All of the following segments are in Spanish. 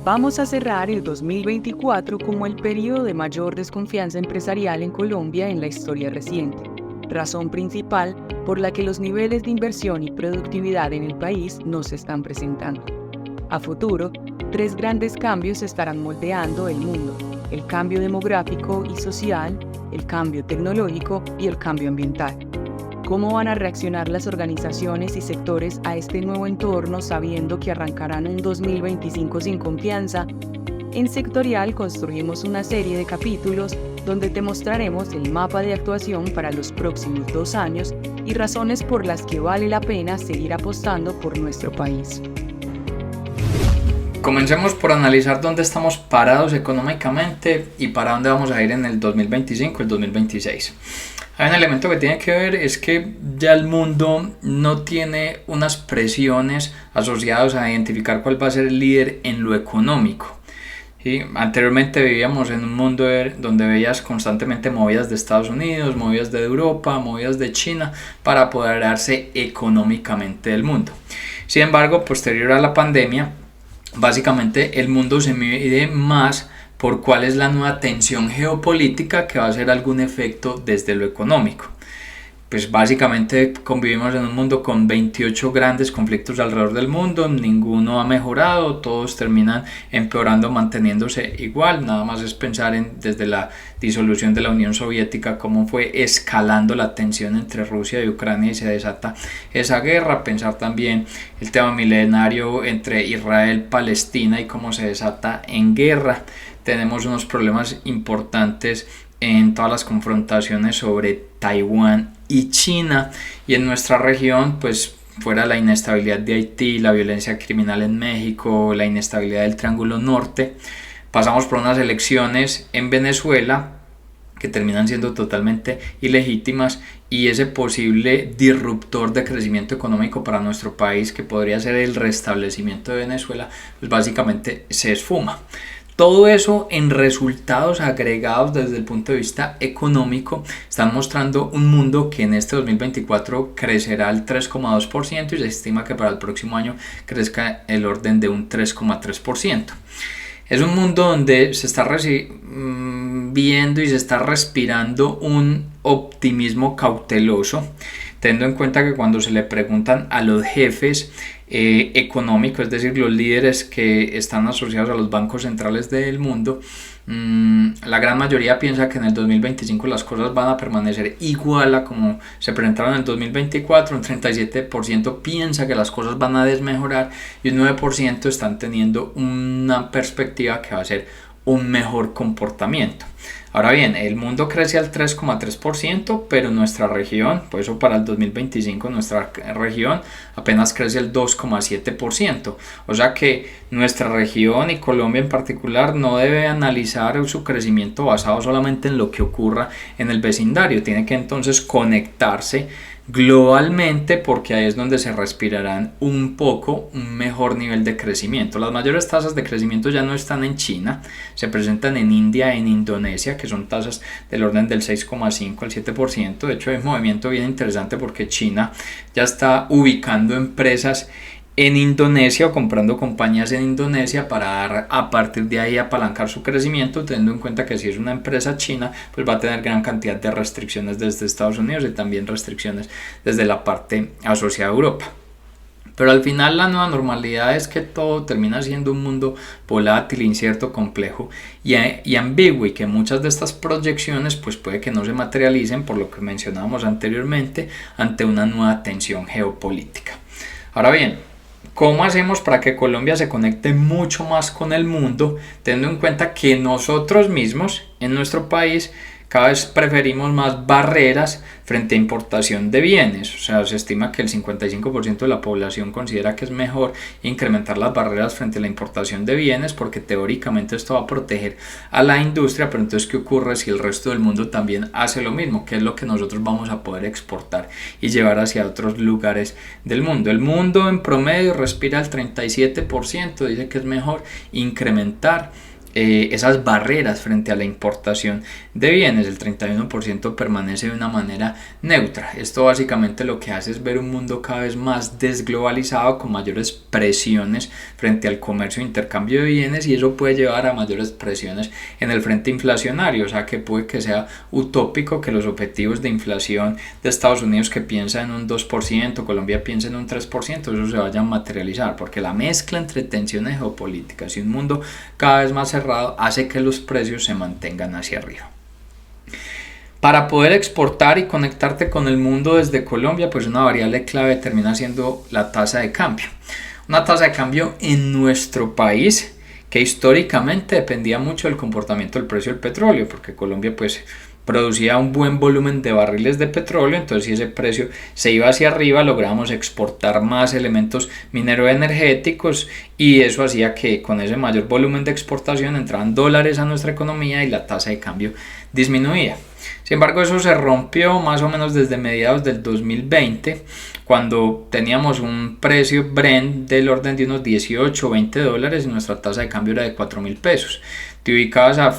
Vamos a cerrar el 2024 como el periodo de mayor desconfianza empresarial en Colombia en la historia reciente, razón principal por la que los niveles de inversión y productividad en el país no se están presentando. A futuro, tres grandes cambios estarán moldeando el mundo: el cambio demográfico y social, el cambio tecnológico y el cambio ambiental. ¿Cómo van a reaccionar las organizaciones y sectores a este nuevo entorno sabiendo que arrancarán un 2025 sin confianza? En Sectorial construimos una serie de capítulos donde te mostraremos el mapa de actuación para los próximos 2 años y razones por las que vale la pena seguir apostando por nuestro país. Comencemos por analizar dónde estamos parados económicamente y para dónde vamos a ir en el 2025 y el 2026. Hay un elemento que tiene que ver, es que ya el mundo no tiene unas presiones asociadas a identificar cuál va a ser el líder en lo económico. ¿Sí? Anteriormente vivíamos en un mundo donde veías constantemente movidas de Estados Unidos, movidas de Europa, movidas de China para apoderarse económicamente del mundo. Sin embargo, posterior a la pandemia, básicamente el mundo se mide más por cuál es la nueva tensión geopolítica que va a hacer algún efecto desde lo económico. Pues básicamente convivimos en un mundo con 28 grandes conflictos alrededor del mundo, ninguno ha mejorado, todos terminan empeorando, manteniéndose igual. Nada más es pensar desde la disolución de la Unión Soviética, cómo fue escalando la tensión entre Rusia y Ucrania y se desata esa guerra. Pensar también el tema milenario entre Israel y Palestina y cómo se desata en guerra. Tenemos unos problemas importantes en todas las confrontaciones sobre Taiwán y China, y en nuestra región pues fuera la inestabilidad de Haití, la violencia criminal en México, la inestabilidad del Triángulo Norte. Pasamos por unas elecciones en Venezuela que terminan siendo totalmente ilegítimas, y ese posible disruptor de crecimiento económico para nuestro país, que podría ser el restablecimiento de Venezuela, pues básicamente se esfuma. Todo eso en resultados agregados desde el punto de vista económico están mostrando un mundo que en este 2024 crecerá al 3,2% y se estima que para el próximo año crezca el orden de un 3,3%. Es un mundo donde se está viendo y se está respirando un optimismo cauteloso, teniendo en cuenta que cuando se le preguntan a los jefes económicos, es decir, los líderes que están asociados a los bancos centrales del mundo, la gran mayoría piensa que en el 2025 las cosas van a permanecer igual a como se presentaron en el 2024, un 37% piensa que las cosas van a desmejorar y un 9% están teniendo una perspectiva que va a ser un mejor comportamiento. Ahora bien, el mundo crece al 3,3%, pero nuestra región, por eso para el 2025 nuestra región apenas crece el 2,7%. O sea que nuestra región y Colombia en particular no debe analizar su crecimiento basado solamente en lo que ocurra en el vecindario, tiene que entonces conectarse globalmente, porque ahí es donde se respirarán un poco un mejor nivel de crecimiento. Las mayores tasas de crecimiento ya no están en China, se presentan en India, en Indonesia, que son tasas del orden del 6,5 al 7%. De hecho, es un movimiento bien interesante porque China ya está ubicando empresas en Indonesia o comprando compañías en Indonesia para a partir de ahí apalancar su crecimiento, teniendo en cuenta que si es una empresa china pues va a tener gran cantidad de restricciones desde Estados Unidos y también restricciones desde la parte asociada a Europa. Pero al final la nueva normalidad es que todo termina siendo un mundo volátil, incierto, complejo y ambiguo, y que muchas de estas proyecciones pues puede que no se materialicen por lo que mencionábamos anteriormente ante una nueva tensión geopolítica. Ahora bien, ¿cómo hacemos para que Colombia se conecte mucho más con el mundo, teniendo en cuenta que nosotros mismos en nuestro país cada vez preferimos más barreras frente a importación de bienes? O sea, se estima que el 55% de la población considera que es mejor incrementar las barreras frente a la importación de bienes, porque teóricamente esto va a proteger a la industria. Pero entonces, ¿qué ocurre si el resto del mundo también hace lo mismo? ¿Qué es lo que nosotros vamos a poder exportar y llevar hacia otros lugares del mundo? El mundo en promedio respira el 37%, dice que es mejor incrementar esas barreras frente a la importación de bienes. El 31% permanece de una manera neutra. Esto básicamente lo que hace es ver un mundo cada vez más desglobalizado, con mayores presiones frente al comercio e intercambio de bienes, y eso puede llevar a mayores presiones en el frente inflacionario. O sea que puede que sea utópico que los objetivos de inflación de Estados Unidos, que piensa en un 2%, Colombia piensa en un 3%, eso se vaya a materializar, porque la mezcla entre tensiones geopolíticas y un mundo cada vez más cerrado hace que los precios se mantengan hacia arriba. Para poder exportar y conectarte con el mundo desde Colombia, pues una variable clave termina siendo la tasa de cambio. Una tasa de cambio en nuestro país que históricamente dependía mucho del comportamiento del precio del petróleo, porque Colombia pues producía un buen volumen de barriles de petróleo. Entonces, si ese precio se iba hacia arriba, lográbamos exportar más elementos mineroenergéticos, y eso hacía que con ese mayor volumen de exportación entraban dólares a nuestra economía y la tasa de cambio disminuía. Sin embargo, eso se rompió más o menos desde mediados del 2020, cuando teníamos un precio Brent del orden de unos 18 o 20 dólares y nuestra tasa de cambio era de 4.000 pesos. Te ubicabas a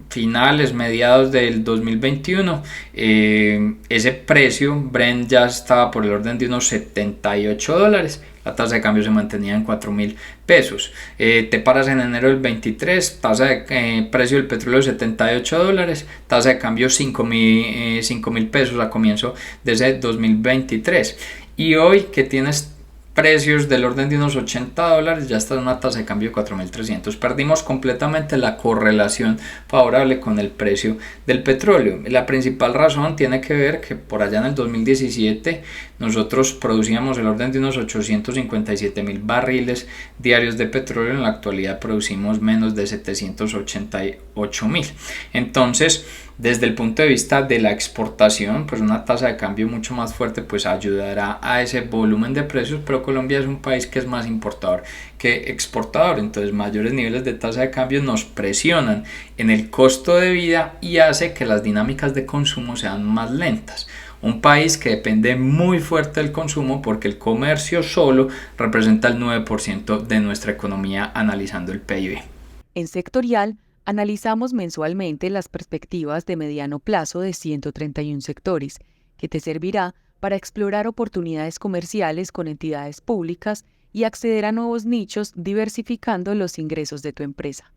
finales, mediados del 2021, ese precio Brent ya estaba por el orden de unos 78 dólares. La tasa de cambio se mantenía en 4.000 pesos. Te paras en enero del 23, tasa de precio del petróleo 78 dólares, tasa de cambio 5.000 pesos a comienzo de ese 2023. Y hoy que tienes precios del orden de unos 80 dólares, ya está en una tasa de cambio de 4.300. Perdimos completamente la correlación favorable con el precio del petróleo. La principal razón tiene que ver que por allá en el 2017 nosotros producíamos el orden de unos 857.000 barriles diarios de petróleo. En la actualidad producimos menos de 788.000. Entonces, desde el punto de vista de la exportación, pues una tasa de cambio mucho más fuerte pues ayudará a ese volumen de precios, pero Colombia es un país que es más importador que exportador. Entonces, mayores niveles de tasa de cambio nos presionan en el costo de vida y hace que las dinámicas de consumo sean más lentas. Un país que depende muy fuerte del consumo, porque el comercio solo representa el 9% de nuestra economía analizando el PIB. En sectorial, analizamos mensualmente las perspectivas de mediano plazo de 131 sectores, que te servirá para explorar oportunidades comerciales con entidades públicas y acceder a nuevos nichos, diversificando los ingresos de tu empresa.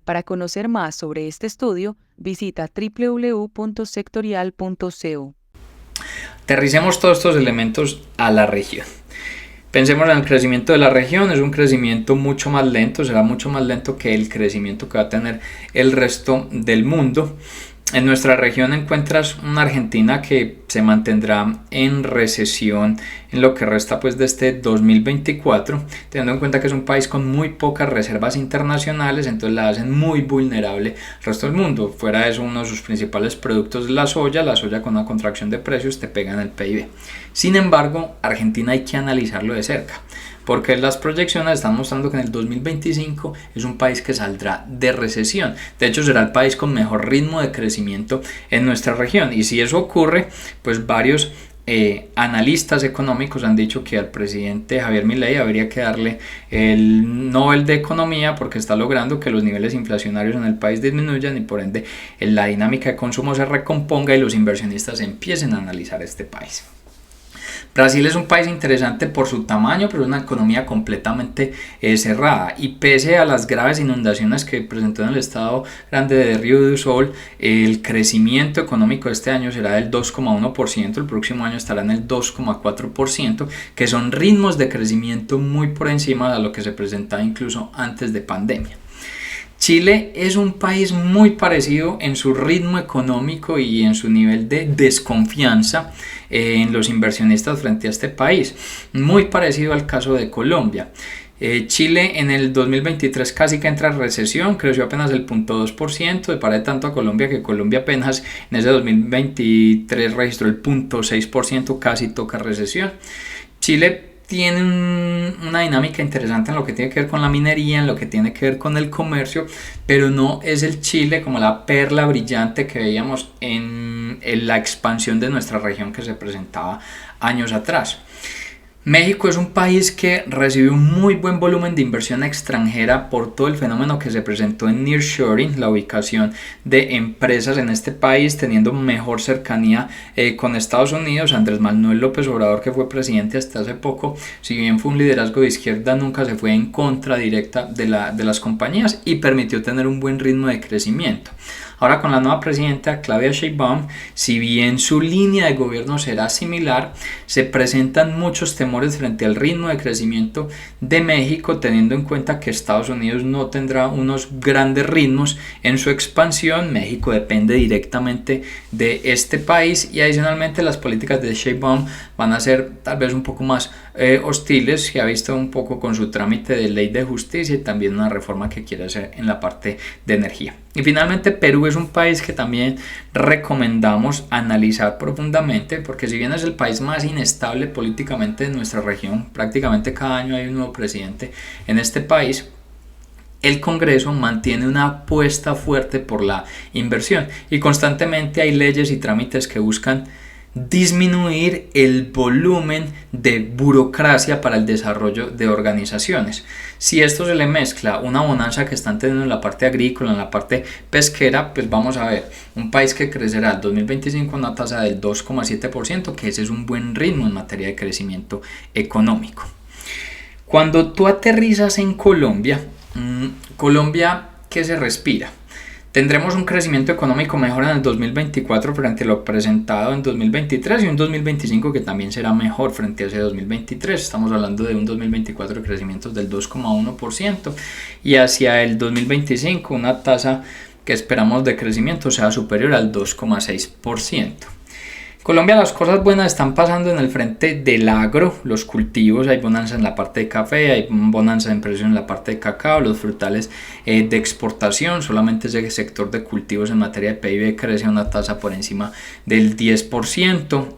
Para conocer más sobre este estudio, visita www.sectorial.co. Aterricemos todos estos elementos a la región. Pensemos en el crecimiento de la región. Es un crecimiento mucho más lento, será mucho más lento que el crecimiento que va a tener el resto del mundo. En nuestra región encuentras una Argentina que se mantendrá en recesión en lo que resta pues de este 2024, teniendo en cuenta que es un país con muy pocas reservas internacionales, entonces la hacen muy vulnerable al resto del mundo. Fuera de eso, uno de sus principales productos es la soya con una contracción de precios te pega en el PIB. Sin embargo, Argentina hay que analizarlo de cerca, porque las proyecciones están mostrando que en el 2025 es un país que saldrá de recesión. De hecho, será el país con mejor ritmo de crecimiento en nuestra región. Y si eso ocurre, pues varios analistas económicos han dicho que al presidente Javier Milei habría que darle el Nobel de Economía, porque está logrando que los niveles inflacionarios en el país disminuyan y por ende la dinámica de consumo se recomponga y los inversionistas empiecen a analizar este país. Brasil es un país interesante por su tamaño, pero es una economía completamente cerrada, y pese a las graves inundaciones que presentó en el estado grande de Río do Sol, el crecimiento económico de este año será del 2,1%, el próximo año estará en el 2,4%, que son ritmos de crecimiento muy por encima de lo que se presentaba incluso antes de pandemia. Chile es un país muy parecido en su ritmo económico y en su nivel de desconfianza en los inversionistas frente a este país, muy parecido al caso de Colombia. Chile en el 2023 casi que entra en recesión, creció apenas el 0,2%, de par tanto a Colombia, que Colombia apenas en ese 2023 registró el 0,6%, casi toca recesión. Chile tiene una dinámica interesante en lo que tiene que ver con la minería, en lo que tiene que ver con el comercio, pero no es el Chile como la perla brillante que veíamos en la expansión de nuestra región que se presentaba años atrás. México es un país que recibió un muy buen volumen de inversión extranjera por todo el fenómeno que se presentó en nearshoring, la ubicación de empresas en este país teniendo mejor cercanía con Estados Unidos. Andrés Manuel López Obrador, que fue presidente hasta hace poco, si bien fue un liderazgo de izquierda, nunca se fue en contra directa de las compañías y permitió tener un buen ritmo de crecimiento. Ahora con la nueva presidenta Claudia Sheinbaum, si bien su línea de gobierno será similar, se presentan muchos temores frente al ritmo de crecimiento de México, teniendo en cuenta que Estados Unidos no tendrá unos grandes ritmos en su expansión. México depende directamente de este país y adicionalmente las políticas de Sheinbaum van a ser tal vez un poco más hostiles. Se ha visto un poco con su trámite de ley de justicia y también una reforma que quiere hacer en la parte de energía. Y finalmente Perú es un país que también recomendamos analizar profundamente, porque si bien es el país más inestable políticamente de nuestra región, prácticamente cada año hay un nuevo presidente en este país, el Congreso mantiene una apuesta fuerte por la inversión y constantemente hay leyes y trámites que buscan disminuir el volumen de burocracia para el desarrollo de organizaciones. Si esto se le mezcla una bonanza que están teniendo en la parte agrícola, en la parte pesquera, pues vamos a ver un país que crecerá en 2025 a una tasa del 2,7%, que ese es un buen ritmo en materia de crecimiento económico. Cuando tú aterrizas en Colombia, ¿qué se respira? Tendremos un crecimiento económico mejor en el 2024 frente a lo presentado en 2023 y un 2025 que también será mejor frente a ese 2023. Estamos hablando de un 2024 de crecimientos del 2,1% y hacia el 2025 una tasa que esperamos de crecimiento sea superior al 2,6%. Colombia, las cosas buenas están pasando en el frente del agro, los cultivos, hay bonanza en la parte de café, hay bonanza en precios en la parte de cacao, los frutales de exportación, solamente ese sector de cultivos en materia de PIB crece a una tasa por encima del 10%.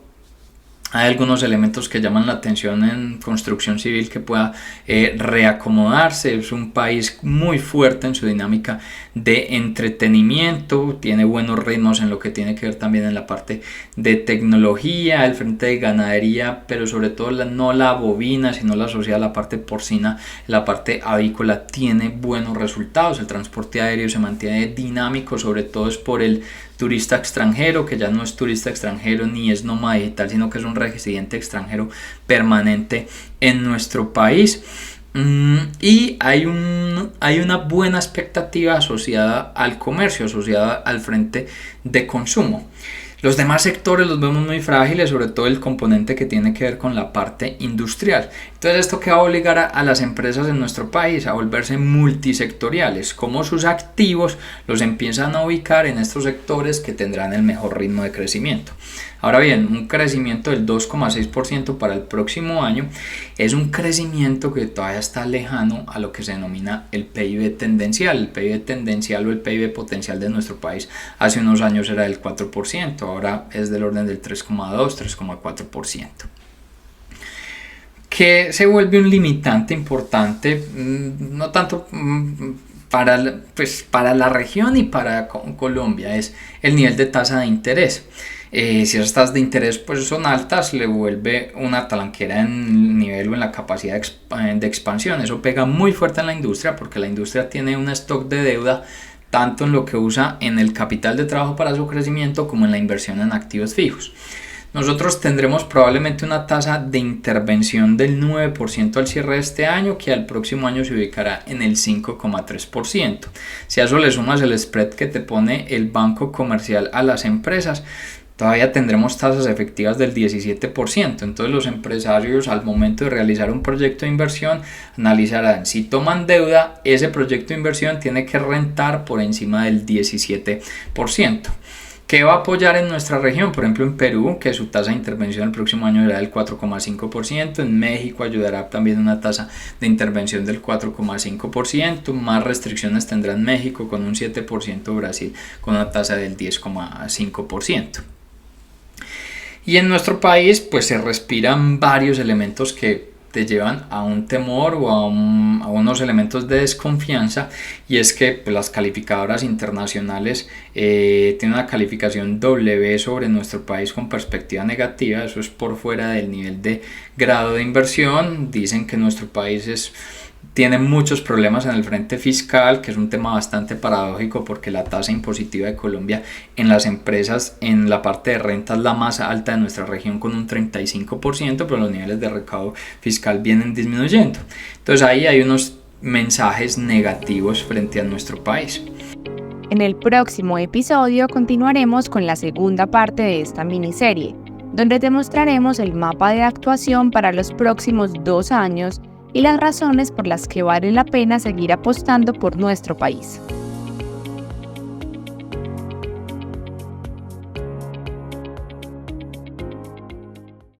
Hay algunos elementos que llaman la atención en construcción civil que pueda reacomodarse. Es un país muy fuerte en su dinámica de entretenimiento, tiene buenos ritmos en lo que tiene que ver también en la parte de tecnología, el frente de ganadería, pero sobre todo no la bovina, sino la asociada a la parte porcina, la parte avícola tiene buenos resultados. El transporte aéreo se mantiene dinámico, sobre todo es por el turista extranjero, que ya no es turista extranjero ni es nómada digital, sino que es un residente extranjero permanente en nuestro país. Y hay una buena expectativa asociada al comercio, asociada al frente de consumo. Los demás sectores los vemos muy frágiles, sobre todo el componente que tiene que ver con la parte industrial. Entonces, ¿esto qué va a obligar a las empresas en nuestro país? A volverse multisectoriales, como sus activos los empiezan a ubicar en estos sectores que tendrán el mejor ritmo de crecimiento. Ahora bien, un crecimiento del 2,6% para el próximo año es un crecimiento que todavía está lejano a lo que se denomina el PIB tendencial. El PIB tendencial o el PIB potencial de nuestro país hace unos años era del 4%, ahora es del orden del 3,2, 3,4%. Que se vuelve un limitante importante, no tanto para la región y para Colombia, es el nivel de tasa de interés. Si esas tasas de interés pues son altas, le vuelve una talanquera en el nivel o en la capacidad de expansión. Eso pega muy fuerte en la industria porque la industria tiene un stock de deuda tanto en lo que usa en el capital de trabajo para su crecimiento como en la inversión en activos fijos. Nosotros tendremos probablemente una tasa de intervención del 9% al cierre de este año, que al próximo año se ubicará en el 5,3%. Si a eso le sumas el spread que te pone el banco comercial a las empresas, todavía tendremos tasas efectivas del 17%. Entonces los empresarios al momento de realizar un proyecto de inversión analizarán si toman deuda, ese proyecto de inversión tiene que rentar por encima del 17%. ¿Qué va a apoyar en nuestra región? Por ejemplo, en Perú, que su tasa de intervención el próximo año será del 4,5%. En México ayudará también una tasa de intervención del 4,5%. Más restricciones tendrá en México con un 7%, Brasil con una tasa del 10,5%. Y en nuestro país pues se respiran varios elementos que te llevan a un temor o a unos elementos de desconfianza, y es que pues, las calificadoras internacionales tienen una calificación W sobre nuestro país con perspectiva negativa. Eso es por fuera del nivel de grado de inversión. Dicen que nuestro país tiene muchos problemas en el frente fiscal, que es un tema bastante paradójico porque la tasa impositiva de Colombia en las empresas en la parte de renta es la más alta de nuestra región con un 35%, pero los niveles de recaudo fiscal vienen disminuyendo. Entonces ahí hay unos mensajes negativos frente a nuestro país. En el próximo episodio continuaremos con la segunda parte de esta miniserie, donde te mostraremos el mapa de actuación para los próximos 2 años y las razones por las que vale la pena seguir apostando por nuestro país.